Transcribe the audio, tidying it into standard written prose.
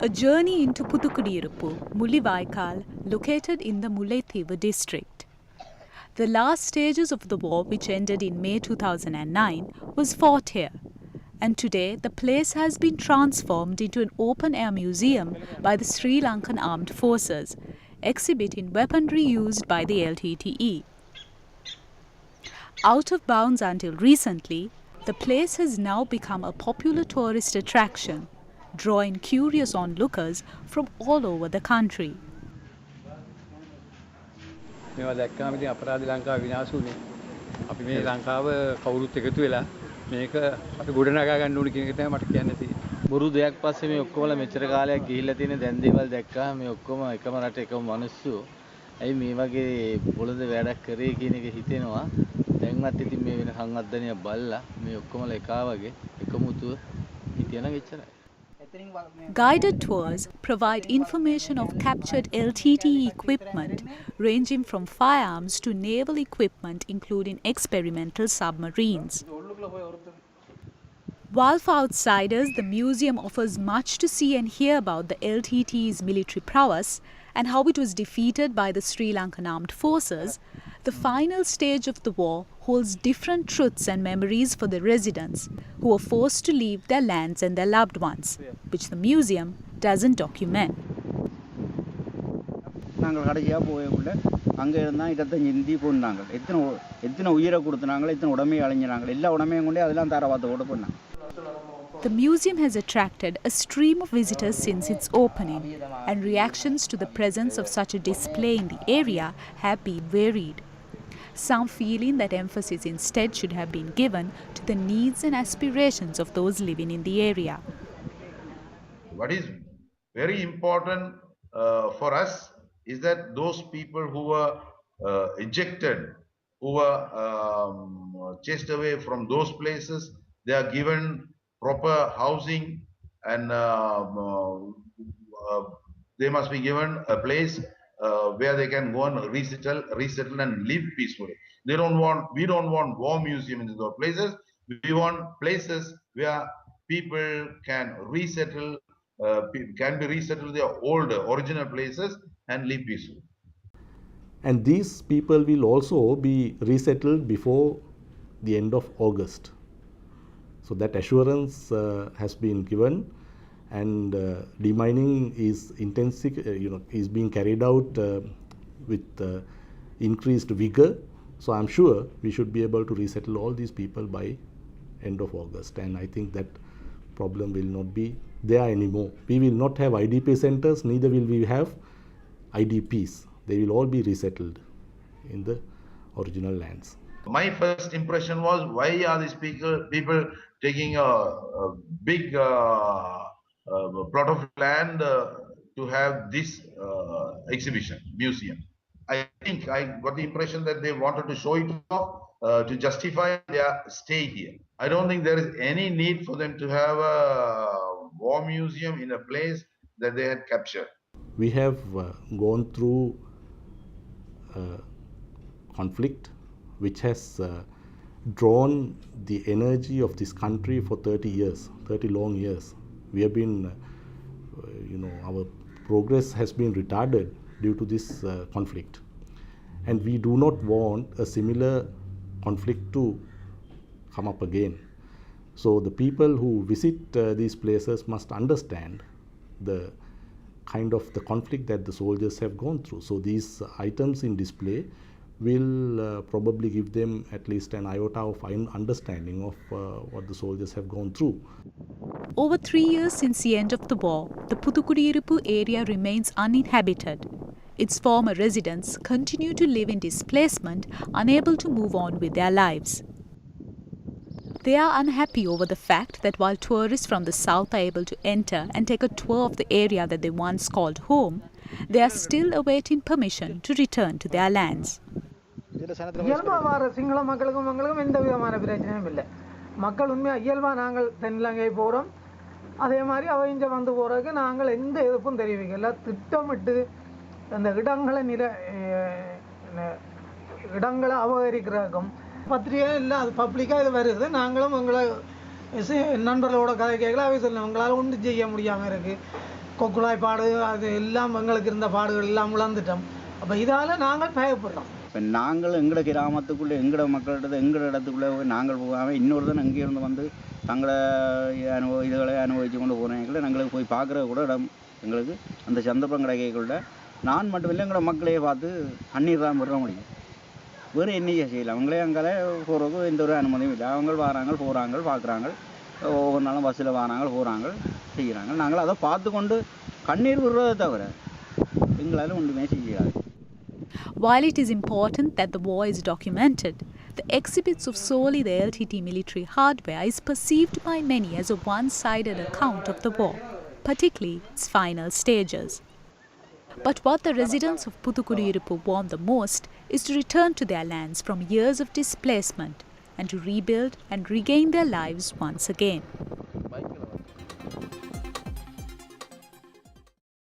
A journey into Puthukudiyiruppu, Mullawaikal, located in the Mullaithivu district. The last stages of the war, which ended in May 2009, was fought here. And today, the place has been transformed into an open-air museum by the Sri Lankan Armed Forces, exhibiting weaponry used by the LTTE. Out of bounds until recently, the place has now become a popular tourist attraction, drawing curious onlookers from all over the country. මේවා දැක්කම ඉතින් අපරාධ ලංකාව විනාශ වුණේ. අපි මේ ලංකාව කවුරුත් එකතු වෙලා මේක අපි ගොඩනගා ගන්න ඕනේ කියන එක තමයි මට කියන්න තියෙන්නේ. බුරු දෙයක් පස්සේ මේ ඔක්කොමලා මෙච්චර කාලයක් ගිහිල්ලා තියෙන දැන් දේවල් දැක්කම මේ ඔක්කොම එකම රට එකම මිනිස්සු. ඇයි මේ වගේ පොළොද වැඩක් කරේ කියන එක හිතෙනවා. දැන්වත් ඉතින් මේ වෙන සංවර්ධනය බලලා මේ ඔක්කොමලා එකා වගේ එකමුතුව හිටියනම් එච්චරයි. Guided tours provide information of captured LTTE equipment ranging from firearms to naval equipment including experimental submarines. While for outsiders, the museum offers much to see and hear about the LTTE's military prowess and how it was defeated by the Sri Lankan Armed Forces, the final stage of the war holds different truths and memories for the residents who were forced to leave their lands and their loved ones, which the museum doesn't document. நாங்கள் கடைசியாக போகக்குள்ள அங்கே இருந்தால் இதைத்தான் இந்தி போனாங்க எத்தனை உயிரை கொடுத்துனாங்களோ எத்தனை உடமையை அழிஞ்சினாங்க எல்லா உடமையும் கொண்டே அதெல்லாம் தாராபாத்தோடு போனாங்க. The museum has attracted a stream of visitors since its opening, and reactions to the presence of such a display in the area have been varied. Some feeling that emphasis instead should have been given to the needs and aspirations of those living in the area. What is very important for us is that those people who were ejected, who were chased away from those places, they are given proper housing and they must be given a place where they can go and resettle and live peacefully. We don't want war museum in those places. We want places where people can resettle, can be resettled their old original places and live peacefully. And these people will also be resettled before the end of August. So that assurance has been given, and demining is is being carried out with increased vigor. So I'm sure we should be able to resettle all these people by end of August, and I think that problem will not be there anymore. We will not have IDP centers, neither will we have IDPs. They will all be resettled in the original lands. My first impression was, why are these people taking a big plot of land to have this exhibition, museum? I think I got the impression that they wanted to show it off to justify their stay here. I don't think there is any need for them to have a war museum in a place that they had captured. We have gone through conflict which has drawn the energy of this country for 30 years, 30 long years. We have been, our progress has been retarded due to this conflict. And we do not want a similar conflict to come up again. So the people who visit these places must understand the kind of the conflict that the soldiers have gone through. So these items in display will probably give them at least an iota of understanding of what the soldiers have gone through. Over 3 years since the end of the war, the Puthukudiyiruppu area remains uninhabited. Its former residents continue to live in displacement, unable to move on with their lives. They are unhappy over the fact that while tourists from the south are able to enter and take a tour of the area that they once called home, they are still awaiting permission to return to their lands. இயல்பாக சிங்கள மக்களுக்கும் எந்த விதமான பிரச்சனையும் இல்லை. மக்கள் உண்மையாக இயல்பாக நாங்கள் தென்னிலங்கை போகிறோம், அதே மாதிரி அவை இங்கே வந்து போகிறதுக்கு நாங்கள் எந்த எதிர்ப்பும் தெரிவிக்கல. திட்டமிட்டு அந்த இடங்களை அபகரிக்கிறதுக்கும் பத்திரிகை இல்லை, அது பப்ளிக்காக இது வருது. நாங்களும் எங்களை நண்பர்களோட கதை கேட்கல, அவை சொல்ல உங்களால் ஒன்றும் செய்ய முடியாமல் இருக்குது. கொக்குழாய் பாடு அது எல்லாம் எங்களுக்கு இருந்த பாடுகள் எல்லாம் இழந்துட்டோம். அப்போ இதால் நாங்கள் பயப்படுறோம். இப்போ நாங்கள் எங்களோட கிராமத்துக்குள்ளே எங்களோட மக்கள்கிட்ட எங்களோட இடத்துக்குள்ளே நாங்கள் போகாமல் இன்னொருத்தன் அங்கேருந்து வந்து தங்களை இதுகளை அனுபவித்து கொண்டு போகிறவங்களை நாங்களுக்கு போய் பார்க்குற கூட இடம் எங்களுக்கு அந்த சந்தர்ப்பம் கிடைக்கக்குள்ள நான் மட்டும் இல்லை எங்களோட மக்களையே பார்த்து கண்ணீர் தான் விட முடியும். வேறு என்னையே செய்யலாம். அவங்களே அங்கே போகிறதுக்கு எந்த ஒரு அனுமதியும் இல்லை. அவங்க வராங்க போகிறாங்க பார்க்குறாங்க, ஒவ்வொரு நாளும் பஸ்ஸில் வராங்க போகிறாங்க செய்கிறாங்க. நாங்கள் அதை பார்த்து கொண்டு கண்ணீர் விடுறதை தவிர எங்களால் ஒன்றுமே செய்யாது. While it is important that the war is documented, the exhibits of solely the LTT military hardware is perceived by many as a one-sided account of the war, particularly its final stages. But what the residents of Puthukudiyiruppu want the most is to return to their lands from years of displacement and to rebuild and regain their lives once again.